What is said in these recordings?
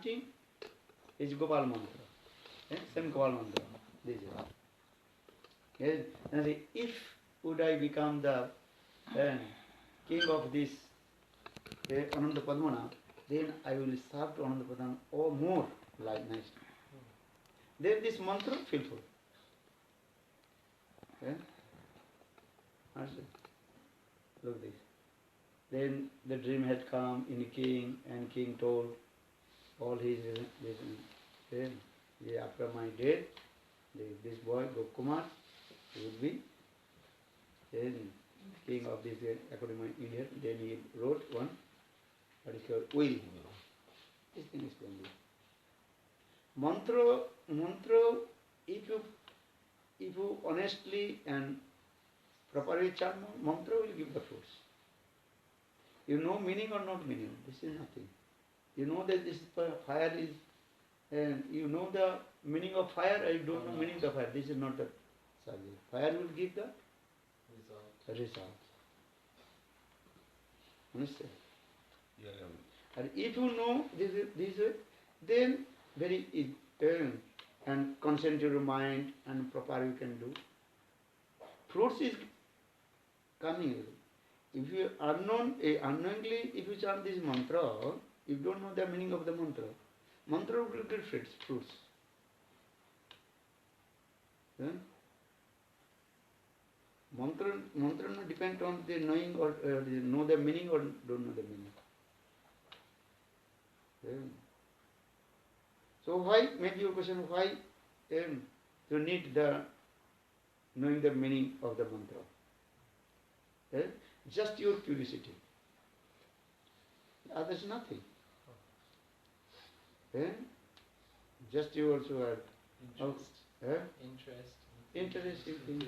chanting is Gopal mantra. Same Gopal mantra. This is. Yes. And if would I become the king of this Ananda Padmana, then I will serve to Ananda Padmana or more like nice. Then this mantra fulfill. Look this. Then the dream had come in the king, and king told all his after my death, this boy Gopkumar would be king of this according to my India. Then he wrote one, what is called will. This thing is plainly. Mantra, if you honestly and properly chant mantra, will give the fruits. You know meaning or not meaning, this is nothing. You know that this fire is, and you know the meaning of fire, I don't know meaning of the fire. This is not the subject. Fire will give the result. Understand? Yeah. And if you know this way, then very easy, and concentrate your mind and proper you can do. Fruits is coming. If you unknowingly, if you chant this mantra, you don't know the meaning of the mantra. Mantra will get fruits. Mantra not depend on the knowing or know the meaning or don't know the meaning. So why, maybe your question, why you need the knowing the meaning of the mantra? Just your curiosity. Others nothing. Just you also have interest in things.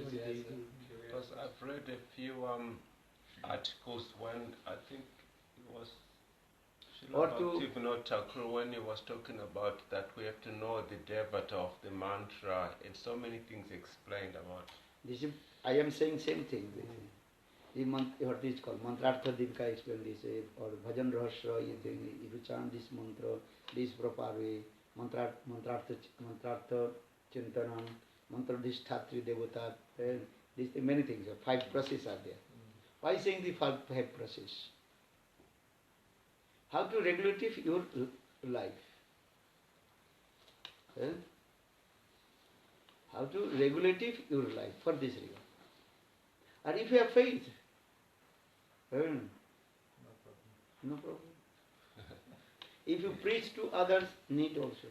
Because I've read a few articles when I think it was Bhaktivinoda Thakur when he was talking about that we have to know the devata of the mantra and so many things explained about. This is, I am saying same thing. What is called Mantrartha Dipika explain this, or Bhajan Rahasya, if you chant this mantra, this proper way, Mantrartha Chintanam, Mantra Dishthatri Devata, these many things, 5 processes are there. Why saying the 5 processes? How to regulate your life? How to regulate your life for this reason. And if you have faith, no problem. If you preach to others, need also.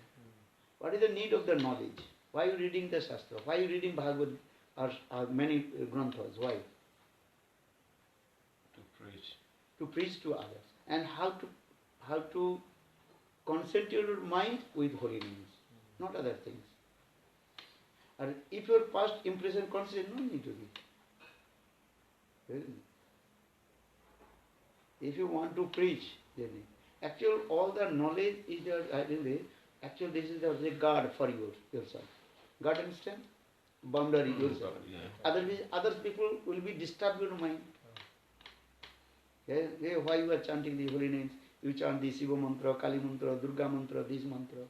What is the need of the knowledge? Why are you reading the Shastra? Why are you reading Bhagavad or many granthas? Why? To preach. To preach to others. And how to concentrate your mind with holy names, not other things. And if your past impression constant, no need to be. If you want to preach, then actually all the knowledge is there. Actually, this is the guard for yourself. God understand? Boundary yourself. Yeah. Otherwise, other people will be disturbed your mind. Why you are chanting the holy names? You chant the Shiva mantra, Kali mantra, Durga mantra, this mantra.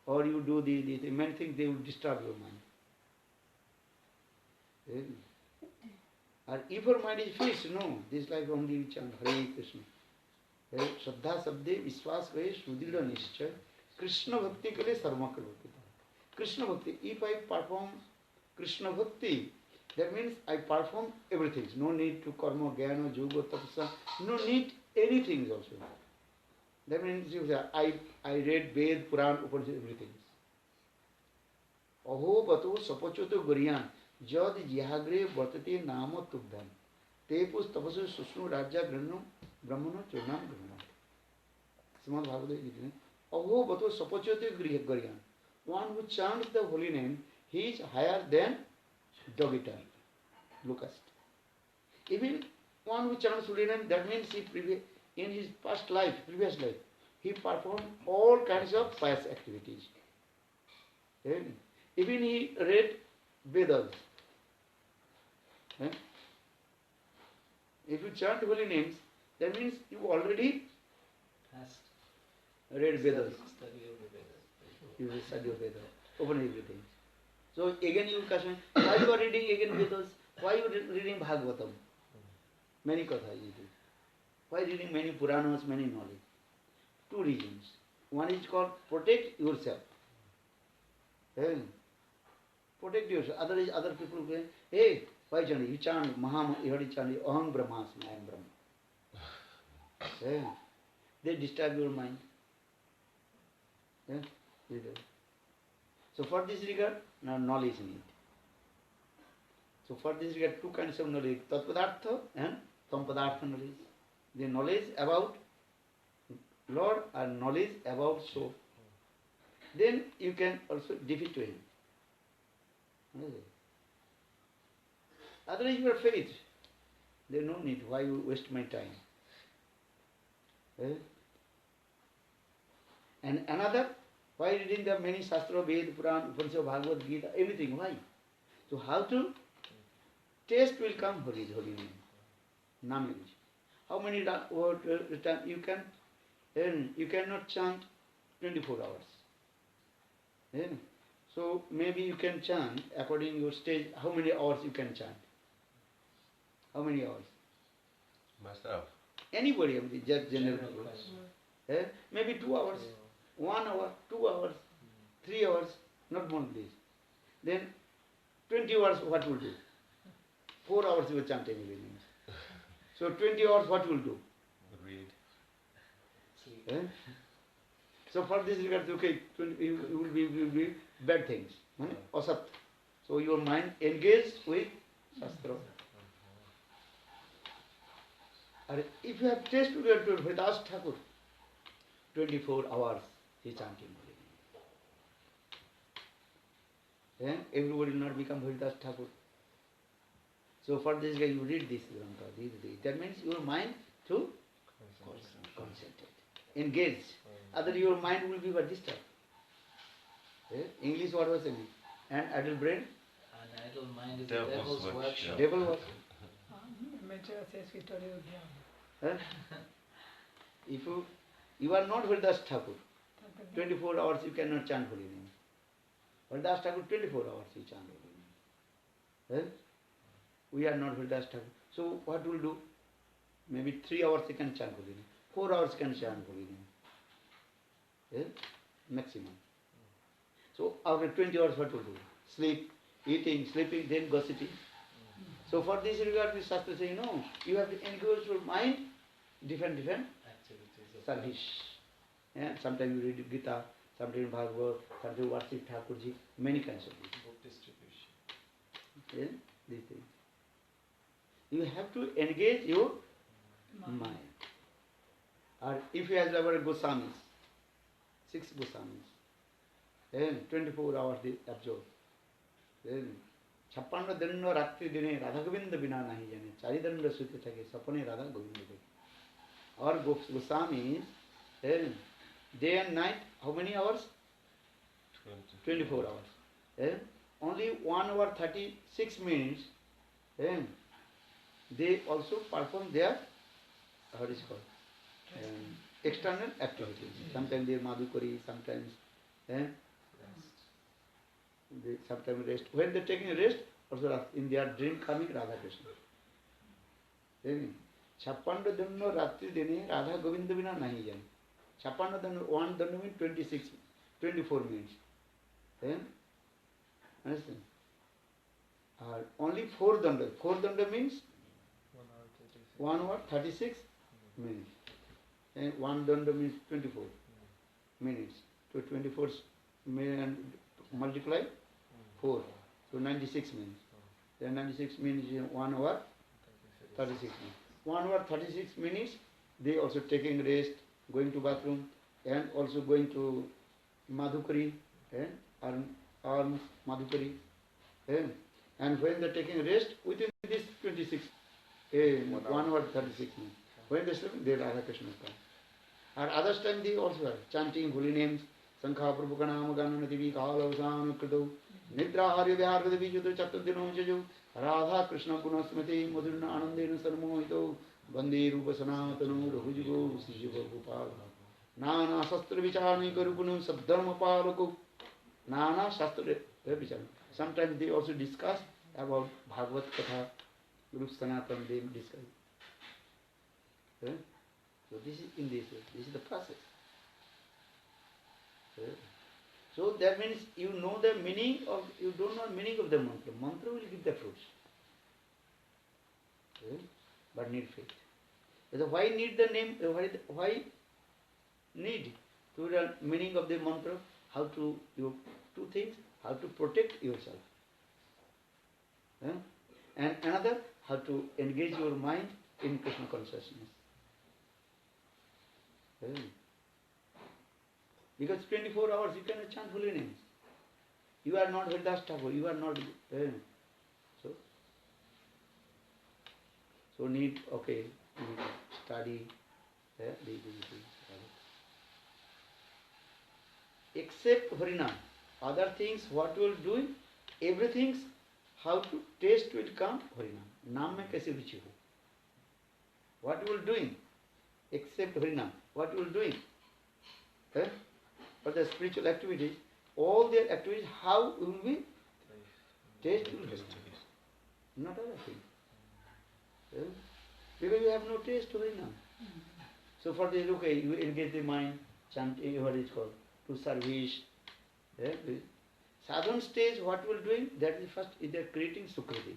Or you do the many things, they will disturb your mind. Or if your mind is fixed, no, this life only you chant Hare Krishna. Shraddha Sabde Vishwas Gaye Sudhira Nishchay Krishna Bhakti Kale Sarma Karvati. Krishna Bhakti, if I perform Krishna Bhakti, that means I perform everything. No need to karma, jnana, yoga, tapasa. No need anything also. That means I read Ved, Puran, Upanishad, everything. Aho bato sapachoto guryan jad jihagre vartate nama tubdhan tepus tapasu susnu raja granno brahmano churnam granno. Srimad Bhagavad Gita. Aho bato sapachoto guryan. One who chants the holy name, he is higher than dog-eater, locust. Even one who chants holy name, that means in his past life, previous life, he performed all kinds of pious activities. Even he read Vedas. If you chant holy names, That means you already read Vedas. You will study Vedas. Open everything. So again you will question, why you are reading again Vedas? Why you are reading Bhagavatam? Many kathas you do. Why reading many Puranas, many knowledge? Two reasons. One is called protect yourself. Protect yourself. Other is other people say, hey, why chant? You chant Maham, you already chant Aham Brahmasmi, I am Brahma. They disturb your mind. They do. So for this regard, now knowledge need. So for this regard, two kinds of knowledge, Tatpadartha and Sampadartha knowledge. The knowledge about Lord and knowledge about soul. Then you can also defeat to him. Otherwise you are faith. There is no need. Why you waste my time? And another, why reading the many Shastra, Ved, Puran, Upanishad, Bhagavad Gita, everything? Why? So how to taste will come holy name. Namage. How many words you can? You cannot chant 24 hours. So maybe you can chant according to your stage. How many hours you can chant? How many hours? Myself. Anybody, just general people. Maybe 2 hours, 1 hour, 2 hours, 3 hours, not more than this. Then 20 hours, what will do? 4 hours you will chant anyway. So 20 hours, what will do? Read. So for this regard, okay, you will be bad things. Asat. So your mind engaged with Shastra. If you have tasted your Haridas Thakur, 24 hours he chanting. Then everybody will not become Haridas Thakur. So for this guy, you read this Grantha, that means your mind to concentrate, engage. Other your mind will be disturbed. English what was it? And idle brain? An idle mind is Devil's the devil's workshop. workshop. Devil what? If you are not Haridas Thakur, 24 hours you cannot chant holy name. Haridas Thakur 24 hours he chant holy name. We are not Haridas Thakur. So what will do? Maybe 3 hours he can chant holy name. 4 hours can chant holy name. Maximum. So after 20 hours what will do? Sleep, eating, sleeping, then gossiping. So for this regard, we Shastra say, no, you have to engage your mind, different Activities of service. Sometimes you read Gita, sometimes Bhagavad, sometimes you worship Thakurji, many kinds of things. book distribution. These things. You have to engage your mind. Or if you have ever Goswamis, 6 Goswamis, then 24 hours they absorb. Then 56 दिन रात्रि दिने राधा गोविंद बिना नहीं जाने चारि दंड सुते थके सपने राधा गोविंद देखे और Goswamis day and night how many hours? 24 hours. Only 1 hour 36 minutes they also perform their what is called external activities. Sometimes they madhukari, sometimes they sometimes rest. When they are taking a rest, also in their dream coming Radha Krishna. 56 दिन रात्रि दिने राधा गोविंद बिना नहीं जाने 56 दिन 1 दंड means 24 minutes. Understand? Only 4 danda. 4 danda means 1 hour 36 minutes. And 1 danda means 24 minutes. So 24 and multiply 4. So 96 minutes. Then 96 minutes is 1 hour 36 minutes. 1 hour 36 minutes they also taking rest, going to bathroom and also going to madhukari or madhukari. And when they are taking rest within this 26 1 hour 36 minutes. When they sleep, they Radha Krishna come. At other time they also are chanting holy names. Sankha Prabhukanam Gananativi Kalavasana Krito Nidra Hari Vyarvada Vijuto Chatudinam Jaju Radha Krishna Punasmati Madhurna Anandena Sarmohito Vande Rupa Sanatanu Rahujigo Sijiva Gopal Nana Shastra Vicharani Karupunam Sabdharma Palako Nana Shastra Vicharani. Sometimes they also discuss about Bhagavad Katha, Guru Sanatan, they discuss. So this is in this way. This is the process. So that means you know the meaning of, you don't know the meaning of the mantra. Mantra will give the fruits. But need faith. So why need the name? Why need to learn meaning of the mantra? How to do two things: how to protect yourself, and another, how to engage your mind in Krishna consciousness. Because 24 hours you cannot chant holy names. You are not Haridas Thakur. You are not. So need study. Except Harinam, other things what will do, everything how to taste will come Harinam. Naam mein kaise ruchi ho. What you will doing? Except Harinam. What you will doing? For the spiritual activities, all their activities, how will be? Taste will be. Not other thing. Because you have no taste to Harinam. So for this, you engage the mind, chanting, what is called, to service. Sadhana stage, what will doing? That is first, they are creating Sukriti.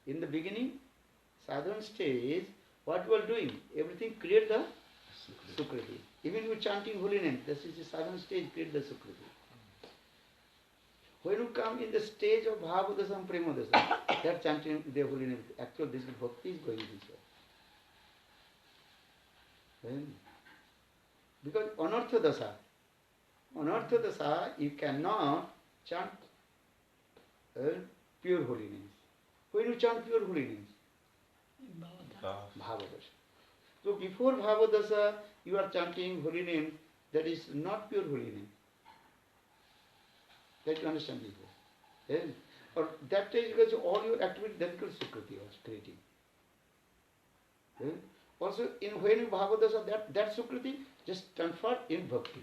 In the beginning, sadhana stage, what you are doing? Everything create the Sukriti. Even you chanting holy name, this is the sadhana stage, create the Sukriti. When you come in the stage of Bhavadasam, Premadasam, that chanting the holy name, actually this bhakti is going this way. Because Anartha Dasa, you cannot chant pure holy names. When you chant pure holy names? Bhavadasa. So before Bhavadasa, you are chanting holy name, that is not pure holy name. That you understand before. Or that is because all your activity, that is called Sukriti was creating. Also, when you Bhavadasa, that Sukriti just transferred in Bhakti.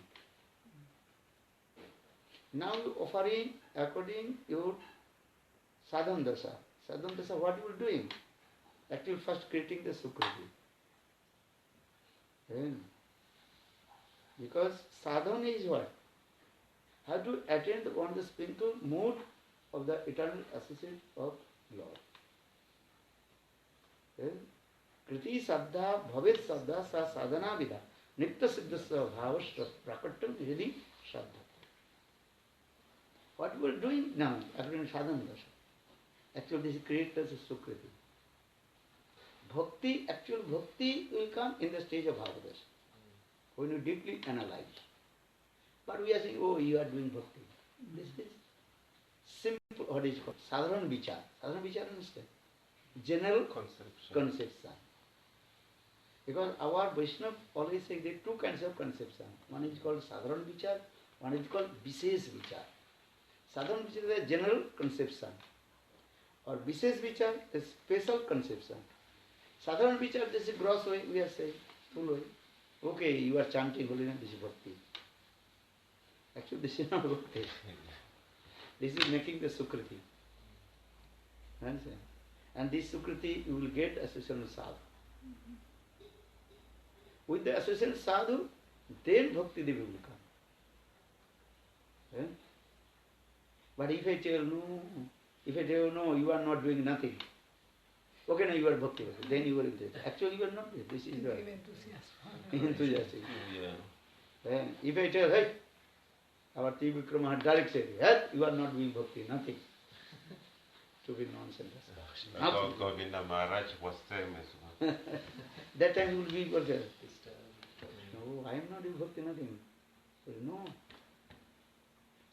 Now you offering according your Sadhana Dasa. Sadhana Dasa, what you are doing? Actually first creating the Sukriti. Because sadhana is what? How to attain on the spiritual mood of the eternal associate of Lord. Kriti Saddha Bhavet Saddha Sa Sadhana Vidha Nitya Siddhasya Bhavasya Prakatam Yadi Shraddha. What we are doing now, according to Sadhana Dasha, actually this creates a Sukriti. Bhakti, actual bhakti will come in the stage of Bhavadasa, when you deeply analyze. But we are saying, oh, you are doing bhakti. This is simple, what is called? Sadharan vichar. Sadharan vichar, understand? General conception. Because our Vaishnava always say there are two kinds of conception. One is called Sadharan vichar, one is called Vishesh vichar. Sadharan vichar is a general conception. Or Vishesh vichar is special conception. Sadharan vichar, this is gross way, we are saying, full way. Okay, you are chanting holy name, this is bhakti. Actually, this is not bhakti. This is making the Sukriti. Understand? And this Sukriti, you will get association with sadhu. With the association with sadhu, then Bhakti Devi will come. But if I tell no, you are not doing nothing. Okay, now you are bhakti, then you are interested. Actually, you are not. This is the enthusiastic. Yeah. If I tell, hey, our Trivikrama had direct said, hey, you are not doing bhakti, nothing. To be nonsense. Govinda Maharaj was same as well. That time you will be worker. No, I am not doing bhakti, nothing. No.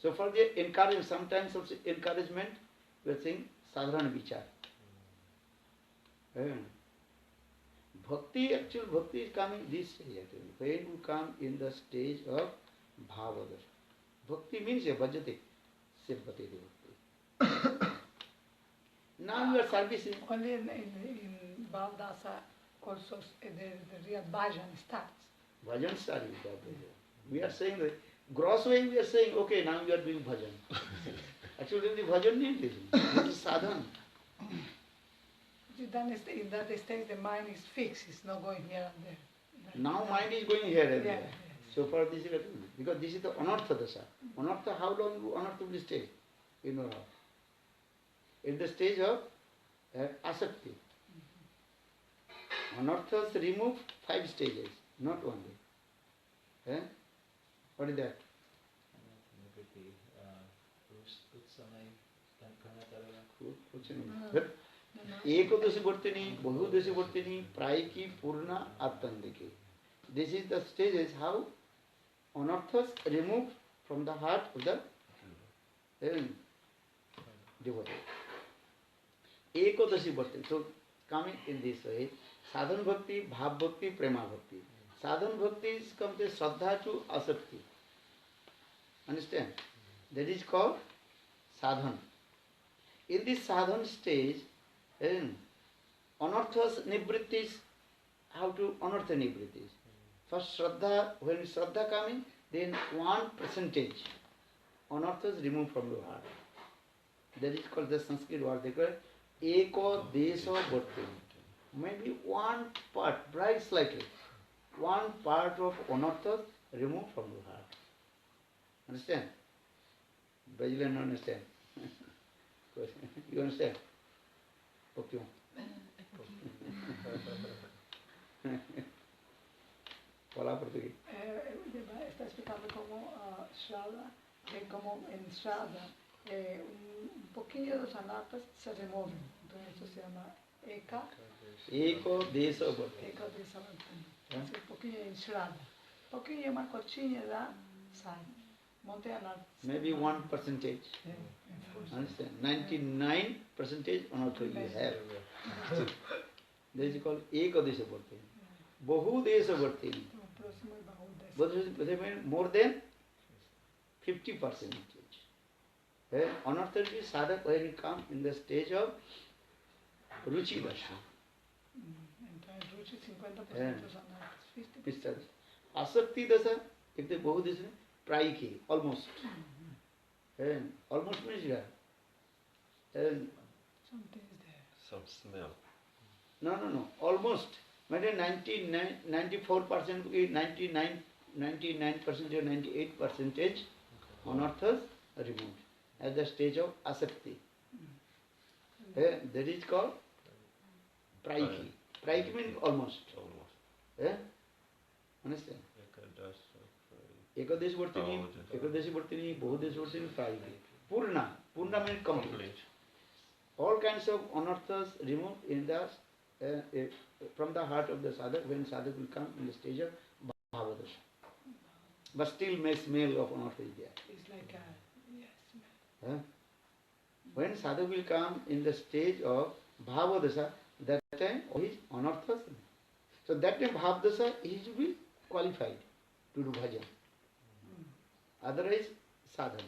So for the encouragement, sometimes of encouragement, we are saying sadharana vichar. Bhakti, actual bhakti is coming this stage actually. When you come in the stage of bhavadasa. Bhakti means bhajate, simpati bhakti. Now you are servicing. Only in Bhavdasa courses the real bhajan starts. Bhajan starting. We are saying that gross way we are saying, okay, now you are doing bhajan. Actually the bhajan need this. This is sadhana. Then in that stage the mind is fixed, it's not going here and there. Now mind is going here and Yeah, there. yeah. So far this is because this is the anartha dasa. Anartha, how long anartha will stay? You know how. In the stage of asakti. Anarthas remove 5 stages, not one day. Eh? What is that? Ekodasi Bhartini, Bahudasi Bhartini, Praiki, Purna, Attandiki. This is the stages how anarthas remove from the heart of the devotee. Ekodasi Bhartini. So coming in this way, sadhana bhakti, bhav bhakti, prema bhakti. Sadhana bhakti is comes to Shraddha to Asakti. Understand? That is called sadhana. In this sadhana stage, anarthas nivrittis, how to anartha nivrittis. First Shraddha, when Shraddha coming, then 1% anarthas remove from your heart. That is called the Sanskrit word, they call it Eko Desha Bharti. Maybe one part, very slightly, one part of anarthas remove from your heart. Understand? Brazilian understand. You understand? Okay. Hola, portugués. Está explicando cómo Shraddha, como en Shraddha un poquillo de los anartas se remueven. Entonces esto se llama Eka. Eko Desha Bharti. Eka Desha Bharti. Un poquillo en Shraddha. Un poquillo más cochina da sai. Monte anartas. Maybe 1%. Understand? 99% anartha you have. That is called Eka Desha Bharti. Bahu Desha Bharti. More than 50%. Anartha is sadhak when you come in the stage of Ruchi Dasha. Entonces Ruchi 50% son anartas. 50%. Asakti Dasha, if they Bahu Desha, Praiki, almost. Almost means here. Something is there. Some smell. No. Almost. Maybe 94%, 99% or 98% anarthas removed at the stage of asakti. That is called praiki. Praiki means almost. Understand? Ekadashi Bhartini, Bahudeshi Bhartini, praiki. Purna means complete. All kinds of anarthas removed in the from the heart of the sadhak when sadhak will come in the stage of bhavadasha. But still may smell of anartha is there. It's like a smell. When sadhak will come in the stage of bhavadasha, that time his anarthas. So that time bhavadasha he should be qualified to do bhajan. Otherwise sadhana.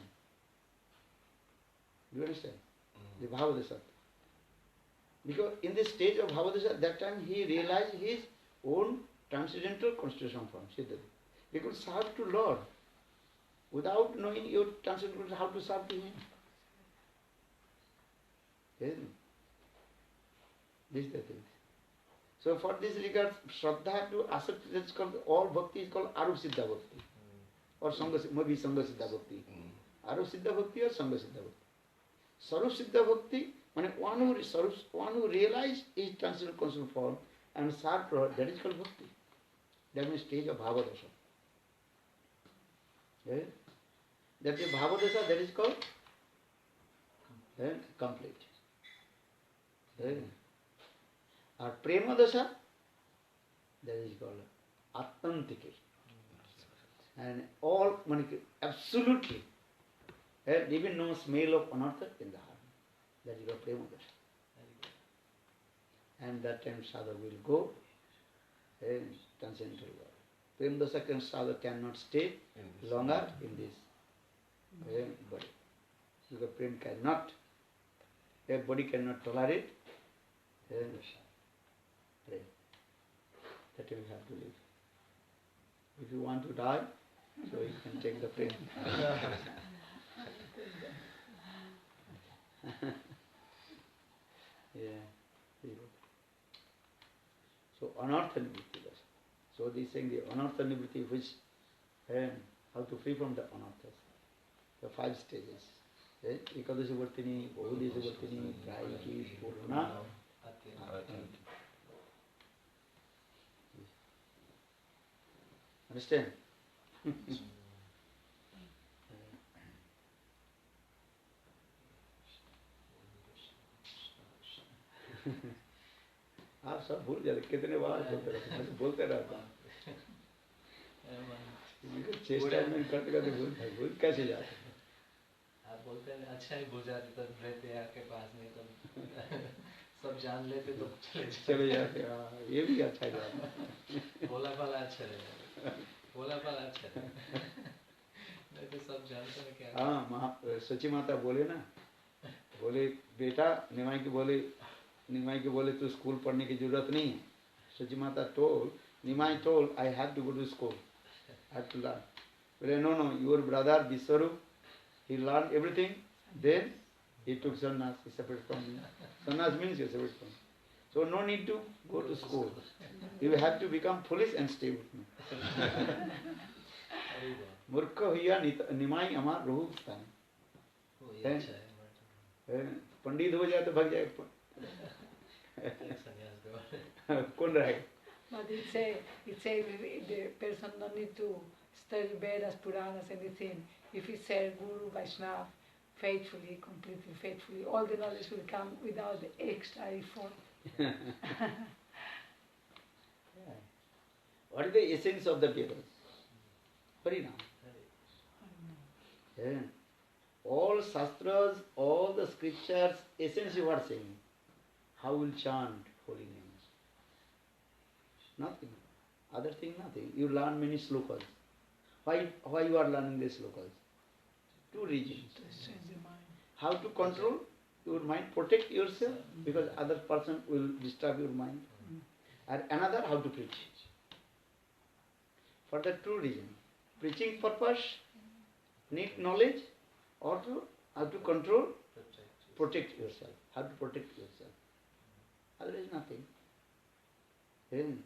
Do you understand? The bhavadasha. Because in this stage of bhavadasha, that time he realized his own transcendental constitution form, Siddhati. Because serve to Lord. Without knowing your transcendental, how to serve to him? This is the thing. So for this regard, Shraddha to Asakti, that's called, all bhakti is called Arup Siddha Bhakti. Or maybe Sangha Siddha Bhakti. Arup Siddha Bhakti or Sangha Siddha Bhakti. Sarup Siddha Bhakti, one who realized his transcendental constitutional form and served to her, that is called bhakti. That means stage of bhavadasha. That is bhavadasha, that is called complete. Or prema dasha, that is called attantike. And all, absolutely, even no smell of anartha in the heart. That is called prema dasha. And that time sadhak will go and transcendental world. Prema dasha sadhak cannot stay longer in this body. Because prema cannot Their body cannot tolerate. Then pray. That you have to live. If you want to die, so you can take the pain. Yeah. So anartha nivritti. So this saying the anartha nivritti, which how to free from the anarthas. The 5 stages. Ekadashi Vartini, Bahudesha Vartini, Prayaki, Purna. Understand? आप सब भूल जाते कितने बार बोलते रहते मैं तो बोलते रहता हूँ चेष्टा में करते करते भूल कैसे जाते आप बोलते हैं अच्छा ही भूल जाते तब रहते आपके पास नहीं तो सब जान लेते तो चले जाते ये भी अच्छा जाता बोला पाला अच्छा रहेगा बोला पाला अच्छा नहीं तो सब जानते हैं क्या हाँ सची माता बोले ना बोले बेटा निमाई के बोले तो स्कूल पढ़ने की जरूरत नहीं है Sachi Mata told Nimai told I have to go to school I have to learn. But no, your brother Vishwarup, he learned everything. Then he took sannyas, he separated from me. Sannyas means you separate from me. So no need to go to school. You have to become foolish and stay with me. Murkha huya nimai amar ruh sthani. पंडित हो जाए तो भाग जाए कौन रहेगा? But it say the person don't need to study Vedas, Puranas, anything. If he says Guru, Vaishnava, faithfully, completely faithfully, all the knowledge will come without the extra effort. What is the essence of the Vedas? Harinam. Yeah. All Shastras, all the scriptures, essence you are saying. How will chant holy names? Nothing. Other thing, nothing. You learn many slokas. Why you are learning the slokas? 2 reasons. How to control your mind, protect yourself, because other person will disturb your mind. And another, how to preach. For the 2 reasons. Preaching purpose, need knowledge, or how to control, protect yourself. How to protect yourself. Otherwise nothing. Then,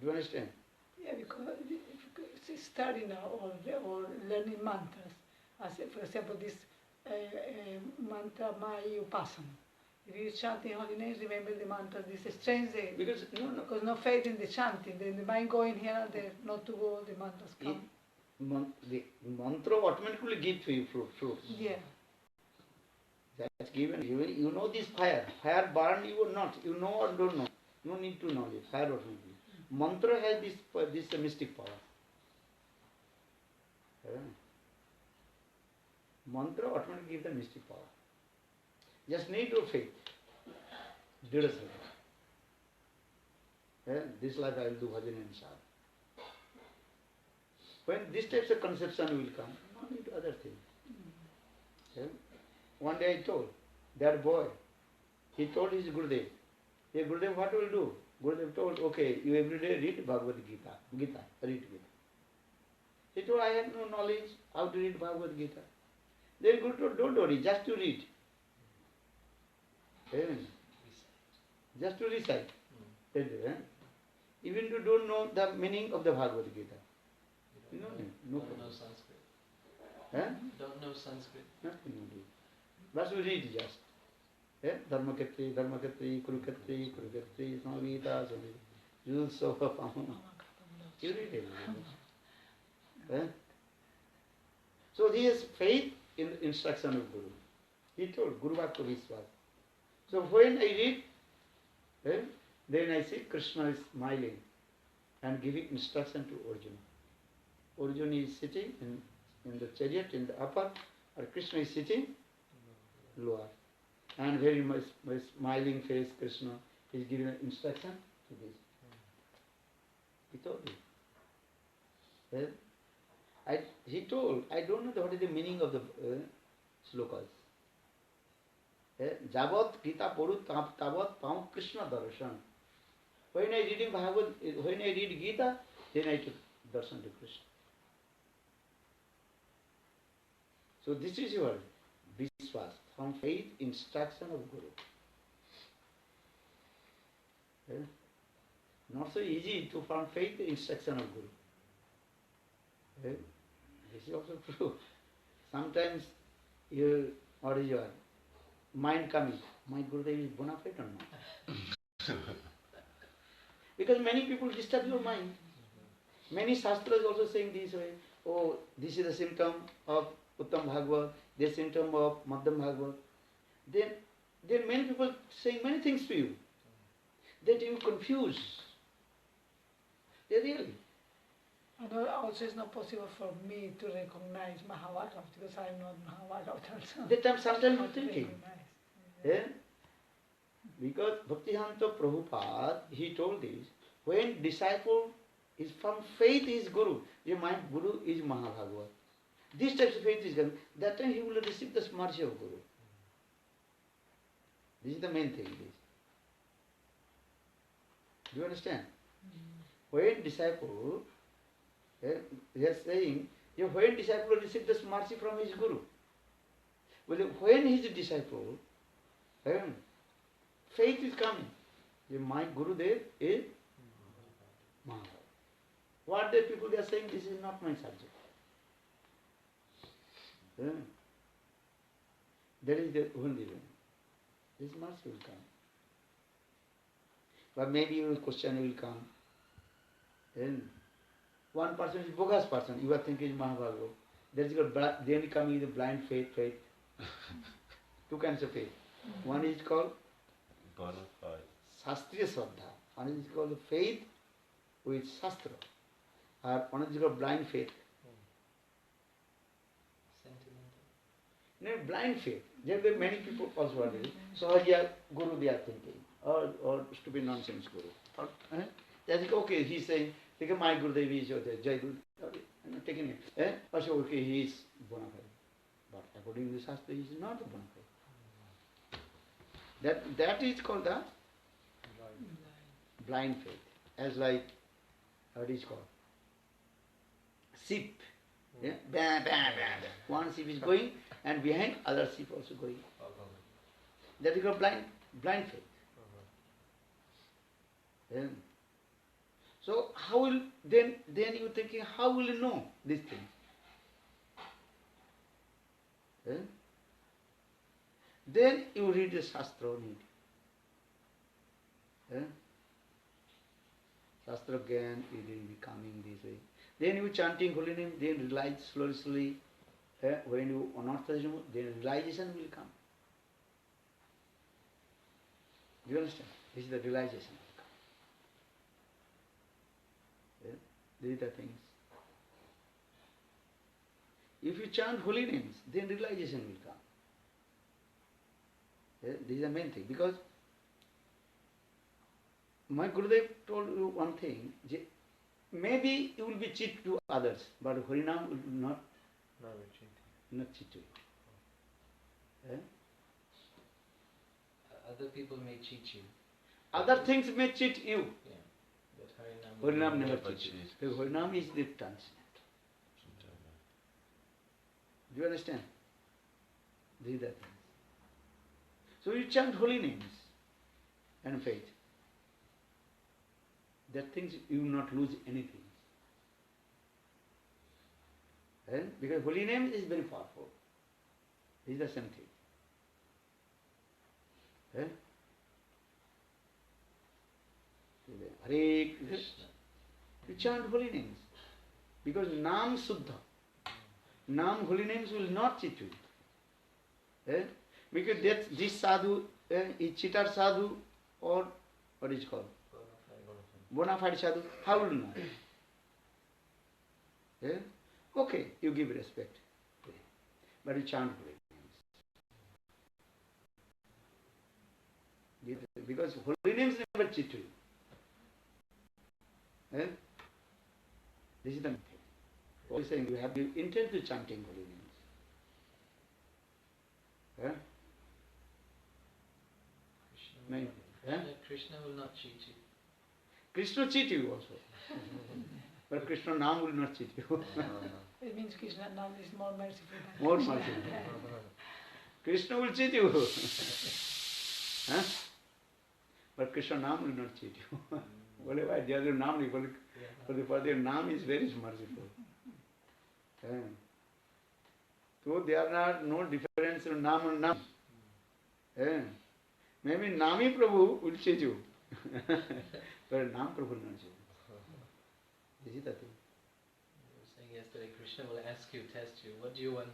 do you understand? Yeah, because if you study now or learning mantras, as for example this mantra Mai Upasana. If you chant the holy names, remember the mantra, this is strange Because no faith in the chanting, then the mind going here and there, not to go, the mantras come. The mantra automatically gives to you fruit. Yeah. That's given. You know this fire. Fire burn you or not. You know or don't know. No need to know this. Fire automatically. Mantra has this mystic power. Mantra automatically gives the mystic power. Just need your faith. This life I will do bhajan and sadhana. When this types of conception will come, no need other things. One day I told that boy, he told his Gurudev, hey Gurudev, what will you do? Gurudev told, okay, you every day read Bhagavad Gita, read Gita. He told, I have no knowledge how to read Bhagavad Gita. Then Guru told, don't worry, just to read. Just to recite. Even you don't know the meaning of the Bhagavad Gita. You know, no Don't problem. know Sanskrit. Don't know Sanskrit. Nothing to do. But we read just. Dharmakatri, Kurukatri, Samavita, Samavita, you read it. So he has faith in the instruction of Guru. He told Guru Bhakta Vishwas. So when I read, then I see Krishna is smiling and giving instruction to Arjuna. Arjuna is sitting in the chariot in the upper, or Krishna is sitting lower. And very much smiling face Krishna is giving instruction to this. He told me. He told, I don't know what is the meaning of the slokas. Javat Gita Poru Tavat Pam Krishna Darshan. When I reading Bhagavad, when I read Gita, then I took darshan to Krishna. So this is your Vishwas, from faith, instruction of Guru. Not so easy to find faith, instruction of Guru. This is also true. Sometimes what is your mind coming? My Gurudev is bona fide or not? Because many people disturb your mind. Many Shastras also saying this way, oh, this is the symptom of Uttam Bhagavad, this symptom of Madhyam Bhagavad. Then many people saying many things to you. That you confuse. They really. And also it's not possible for me to recognize Mahabharata because I am not Mahabharata also. That time sometimes Not you thinking. recognize. Because Bhaktivedanta Prabhupada, he told this, when disciple is from faith is Guru, my Guru is Mahabhagavad. This type of faith is Guru. That time he will receive the mercy of Guru. This is the main thing. Do you understand? When disciple, they are saying, when disciple receive the mercy from his Guru, well, when his disciple, faith is coming. My Gurudev is Mahabharata. What the people they are saying, this is not my subject. That is the only way. This mercy will come. But maybe your question will come. Then one person is bogus person, you are thinking Mahabharata. Then coming the blind faith. Two kinds of faith. One is called bona fide. Shastriya Shraddha. One is called faith with Shastra. Or one is called blind faith. Sentimental. No, blind faith. There are many people also are there. So here Guru they are thinking. Or stupid nonsense Guru. Or, they think, okay, he's saying, my Gurudev is your Jai Guru. I'm not taking it. Also, okay, he is bona fide. But according to the Shastra, he is not bona fide. That is called the blind faith. As like, what is called? Sheep. Yeah? Bam, bam, bam, bam. One sheep is going and behind other sheep also going. That is called blind faith. So how will then you thinking how will you know these things? Then you read the Shastra on it. Shastra Gyan is becoming this way. Then you chanting holy name, then realize slowly. When you unearth, then realization will come. Do you understand? This is the realization. These are the things. If you chant holy names, then realization will come. This is the main thing. Because my Gurudev told you one thing, maybe you will be cheat to others, but Harinam will not cheat to you. Other people may cheat you. Other things may cheat you. Yeah. But Harinam never Never cheats you. cheats. Because Harinam is the transcendent. Do you understand? These are things. So you chant holy names and faith. That things you will not lose anything. Because holy name is very powerful. This is the same thing. Hare Krishna. You chant holy names. Because Nam Suddha. Nam holy names will not cheat you. Because this sadhu is cheater sadhu or what is it called? Bona fide sadhu. How will you know? Okay, you give respect. But you chant holy names. Because holy names never cheat you. This is the thing. What is saying? You have you intend to chanting holy names. Eh? Krishna Nahi. will, Eh? Krishna will not cheat you. Krishna cheat you also. But Krishna Naam will not cheat you. It means Krishna now is more merciful than More Krishna. merciful. Krishna will cheat you. Huh? But Krishna Naam will not cheat you. Bole bhai, the other Naam nahi, bole, for the Naam is very merciful. So there are no difference in Naam and Naam. Maybe Nami Prabhu will cheat you. But Naam Prabhu will not cheat you. This is the thing. You were saying yesterday, Krishna will ask you, test you, what do you want?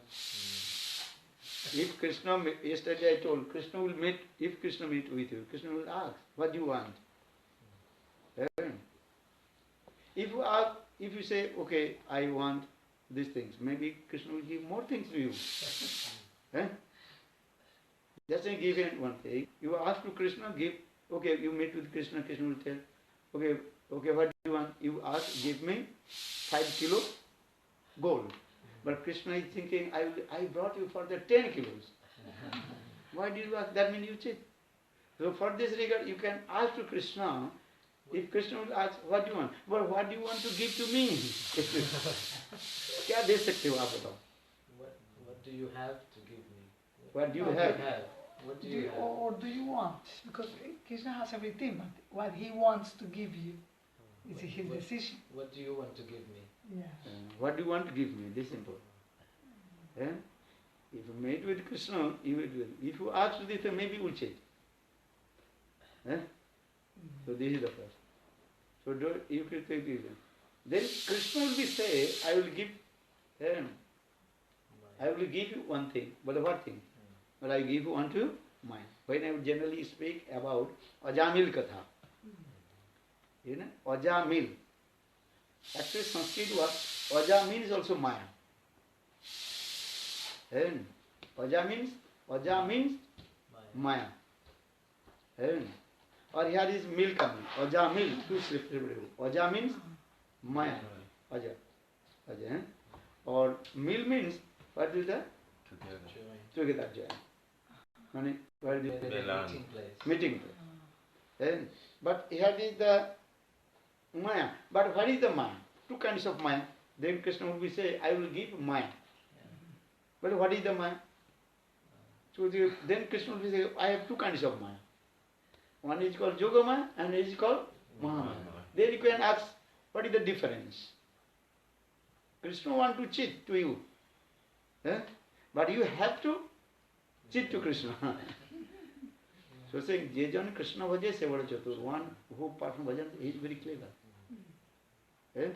If Krishna, yesterday I told, Krishna will meet, if Krishna meet with you, Krishna will ask, what do you want? If you ask, if you say, okay, I want these things, maybe Krishna will give more things to you. Just say give him one thing. You ask to Krishna, give, okay, you meet with Krishna, Krishna will tell, okay, what do you want? You ask, give me 5 kilo gold. But Krishna is thinking, I brought you for the 10 kilos. Why did you ask? That means you cheat. So for this regard, you can ask to Krishna. If Krishna will ask, what do you want? Well, what do you want to give to me? क्या दे सकते हो आप बताओ? What do you have to give me? What do you What have? What do you have? Or do you want? Because Krishna has everything, but what he wants to give you is his decision. What do you want to give me? Yeah. What do you want to give me? This simple. If you meet with Krishna, you will do it. If you ask to this, maybe you will change. So this is the first. So you can take this. Then Krishna will be say, I will give you one thing. But what thing? But I give you one to mine. When I generally speak about Ajamil Katha. You know, Ajamil. Actually Sanskrit word, Aja means also Maya. Aja means Maya. Or here is mil coming. Aja mil, two slips. Aja means Maya. Aja. Or mil means, what is that? Together join. What is it? Meeting place. Meeting place. But here is the Maya. But what is the Maya? Two kinds of Maya. Then Krishna will be say, I will give Maya. But what is the Maya? So then Krishna will say, I have two kinds of Maya. One is called Yoga Maya and is called Mahamaya. Then you can ask, what is the difference? Krishna want to cheat to you. But you have to cheat to Krishna. So saying, Jejan Krishna Bhaje Sevada Chatur, one who performs bhajan, he is very clever. So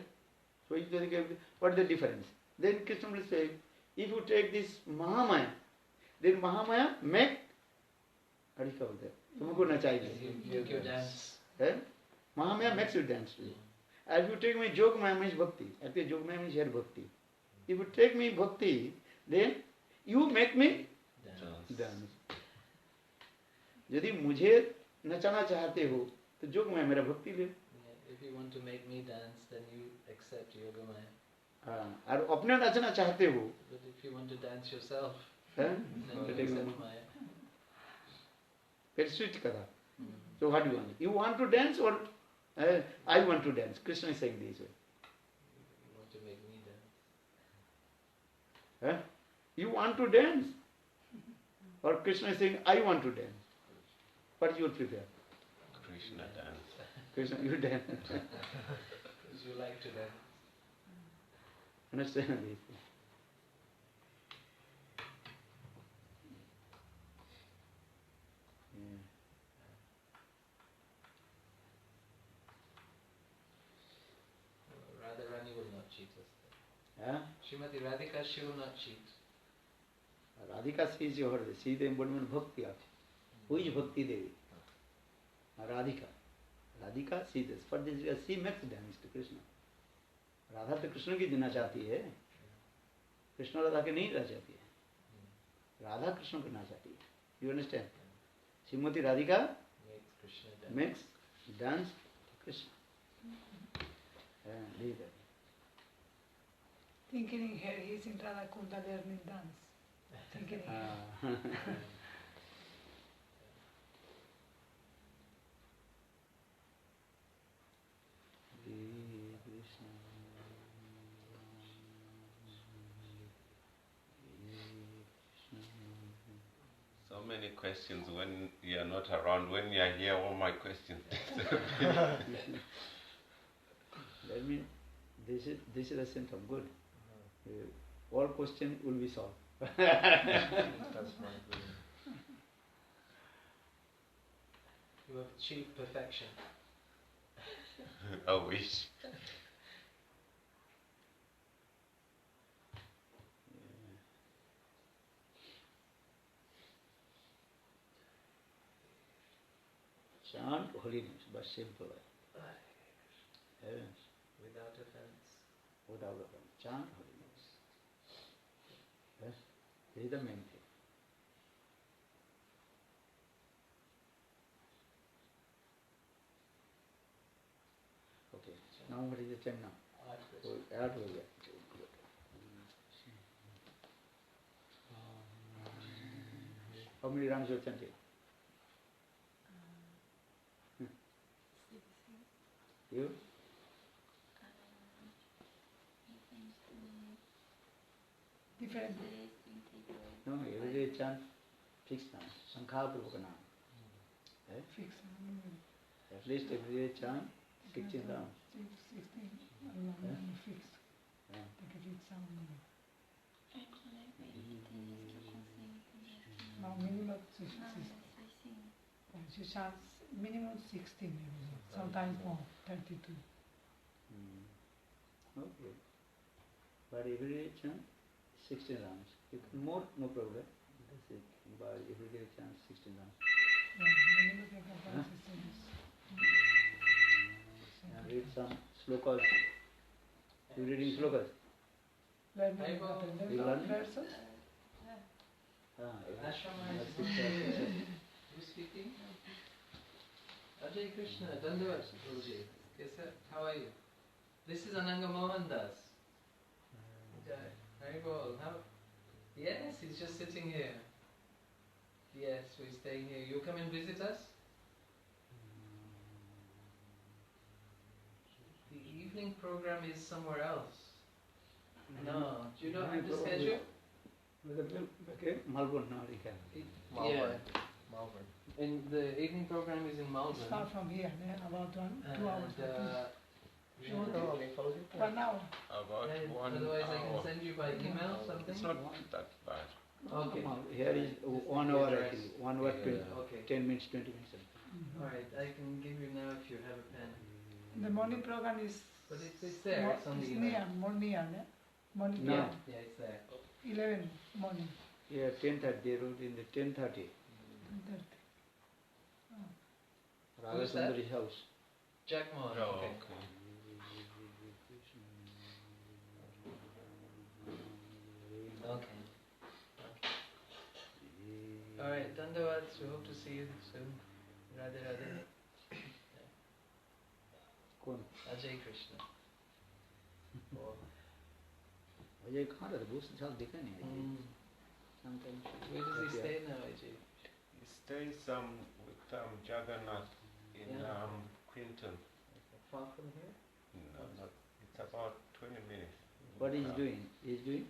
what is the difference? Then Krishna will say, if you take this Mahamaya, then Mahamaya make, what is called that? तुमको नचाएगी. Make you dance. Mahamaya makes you dance. If you take me Jogmaya means bhakti. Actually Jogmaya means here bhakti. If you take me bhakti, then you make me dance. यदि मुझे नचाना चाहते हो तो जोगमय मेरा भक्ति ले. If you want to make me dance, then you accept Yoga Maya. और अपने नचना चाहते हो. But if you want to dance yourself, then you accept Maya. Very sweet kara. So what do you want? You want to dance or I want to dance? Krishna is saying this way. You want to make me dance. You want to dance? Or Krishna is saying, I want to dance. What you would prepare? Krishna dance. Krishna, you dance. Because you like to dance. Understand this? Radharani will not cheat us. Yeah? Srimati Radhika, she will not cheat. Radhika sees her, she is the embodiment of Bhakti. Who is Bhakti Devi? Radhika. Radhika sees this. For this she makes dance to Krishna. Radha तो कृष्ण की जीना चाहती है. कृष्ण राधा के नहीं रह चाहती है. राधा कृष्ण को ना चाहती है. You understand? Srimati Radhika makes dance to Krishna. Thinking in her, he's in Radha Kunda learning dance. Thinking in her. many questions when you are not around. When you are here, all my questions disappear. That means this is a sense of good. All questions will be solved. That's my good. You have achieved perfection. I wish. Chant holy names, but simple. Yes, Without offense. without offense. Chant holy names. Yes, this is the main thing. Okay, now what is the time now? So add हो गया. How many rounds you are chanting? You? Different. No, every day chant fixed naam. Sankha Prabhupada naam. Fix. At least every day chant 16 rounds. 16. Fix. Yeah. Take a fix sound. Now minimum 16. She chants minimum 16 maybe. Sometimes more, 32. Okay. But every day chant 16 rounds. If more, no problem. That's it. But every day chant 16 rounds. Yeah, minimum take a 16. And read some slokas. You reading slokas? Learn You learn? verses? Who's speaking? Ajay Krishna, Dandavat Guruji. How are you? This is Ananga Mohan Das. Haribol, how? Yes, he's just sitting here. Yes, we're staying here. You come and visit us? The evening program is somewhere else. No, do you not have the schedule? Okay, Melbourne now we can. Yeah. Malvern. And the evening program is in It's Malvern. far from here, about 2 hours. Yeah. 1 hour. About And 1 otherwise I hour. can send you by email something. It's not that bad. Okay. Here is 1 hour actually. 1 hour, Yeah. 10 minutes, 20 minutes. Alright, I can give you now if you have a pen. The morning program is But it's there, it's on the email. near, more near, ne? Morning No. program. Yeah, it's there. 11 morning. Yeah, 10:30. They wrote in the 10:30. 10:30. Radha Who's that? Sundari's house. Jack Mohan. Oh, Okay. okay. Okay. Alright, Dandavats, we hope to see you soon. Radhe Radhe. कौन? Ajay Krishna. Oh. Ajay कहाँ रहता? बहुत साल देखा नहीं Ajay. Mm. Sometimes. Where does he stay now, Ajay? He stays with Jagannath in Yeah. Quinton. Far from here? No, not, it's about 20 minutes. What is he doing? He is doing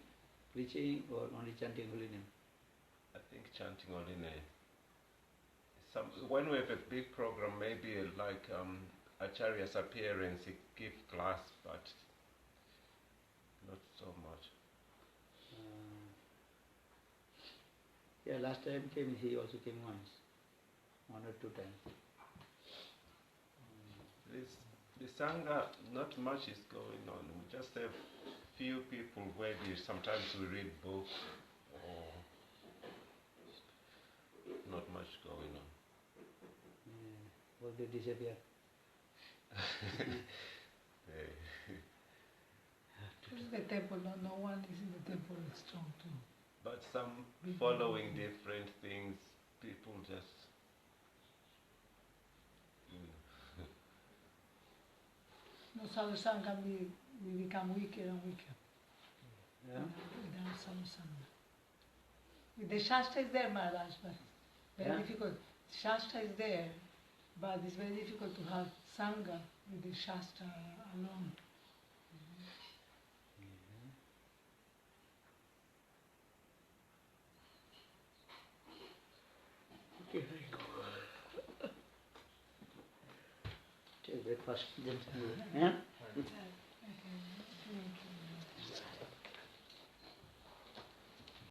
preaching or only chanting holy name? I think chanting only name. When we have a big program, maybe like Acharya's appearance, he give class, but not so much. Yeah, last time came, he also came once. 1 or 2 times. The Sangha, not much is going on. We just have few people where sometimes we read books or not much going on. Well, they disappear. This is the temple, no one is in the temple strong too. But some following different things, people just No sadhusanga, we become weaker and weaker. Yeah? Without sadhusanga. The Shastra is there, Maharaj, but very Yeah. difficult. Shastra is there, but it's very difficult to have Sangha with the Shastra alone. Take breakfast. Then,